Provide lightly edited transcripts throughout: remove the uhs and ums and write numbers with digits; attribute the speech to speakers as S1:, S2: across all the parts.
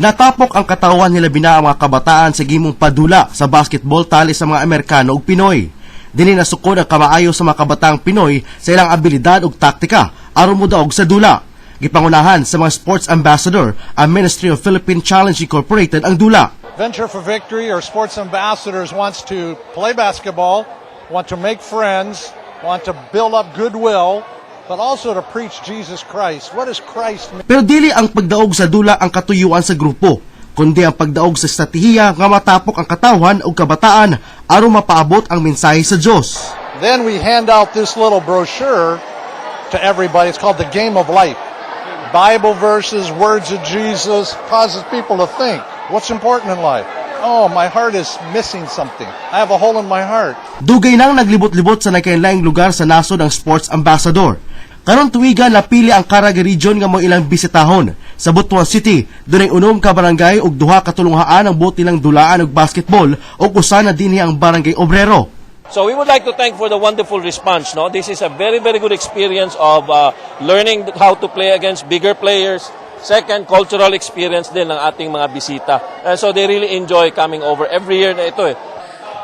S1: Natapok ang katawan nila bina ang mga kabataan sa gimong padula sa basketball tali sa mga Amerikano ug Pinoy. Dili nasukod ang kamaayo sa mga kabataang Pinoy sa ilang abilidad ug taktika aron modaog sa dula. Gipangunahan sa mga sports ambassador ang Ministry of Philippine Challenge Incorporated ang dula.
S2: Venture for Victory or Sports Ambassadors wants to play basketball, want to make friends, want to build up goodwill, but also to preach Jesus Christ. What does Christ mean?
S1: Pero dili ang pagdaog sa dula ang katuyuan sa grupo, kundi ang pagdaog sa estratehiya nga matapok ang katawan o kabataan aron mapaabot ang mensahe sa Dios.
S2: Then we hand out this little brochure to everybody. It's called The Game of Life. Bible verses, words of Jesus, causes people to think. What's important in life? Oh, my heart is missing something. I have a hole in my heart.
S1: Dugay nang naglibot-libot sa nagkailaing lugar sa nasod ang sports ambassador. Karon tuiga napili ang Caraga Region nga mo ilang bisitahon. Sa Butuan City, dunay 6 ka barangay ug 2 ka tulunghaan ang buot nilang dulaan og basketball ug usa na dinhi ang barangay Obrero.
S3: So we would like to thank for the wonderful response. No, this is a very good experience of learning how to play against bigger players. Second, cultural experience din ng ating mga bisita. So they really enjoy coming over every year na ito.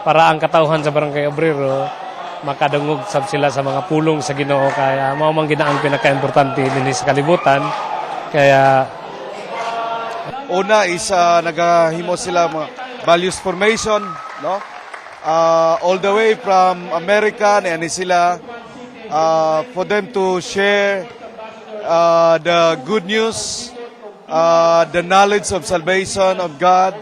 S4: Para ang katauhan sa barangay Obrero makadungog sab sila sa mga pulong sa Ginoo, kaya mao man gid ang pinaka-importante dinhi sa kalibutan. Kaya
S5: una is nagahimo sila mga values formation, no? All the way from America na sila for them to share the good news, the knowledge of salvation of God.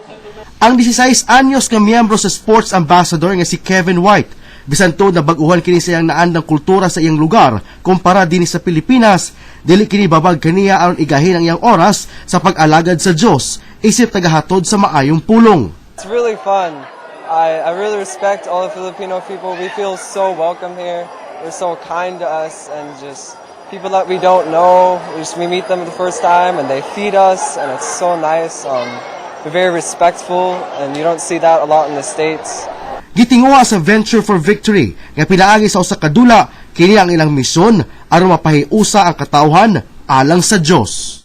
S1: Ang 16 anyos nga miyembro sa sports ambassador nga si Kevin White, bisan to na baguhan kini sa iyang naandang kultura sa iyang lugar kumpara dinhi sa Pilipinas, dili kini babag kaniya aron igahin ang iyang oras sa pag-alagad sa Dios isip tagahatod sa maayong pulong.
S6: It's really fun. I really respect all the Filipino people. We feel so welcome here. They're so kind to us, and just people that we don't know, we meet them for the first time and they feed us, and it's so nice. We're very respectful, and you don't see that a lot in the States.
S1: Gitinguha sa Venture for Victory nga pinaagi sa usa ka dula kini ang ilang misyon aron mapahiusa ang katawhan alang sa Dios.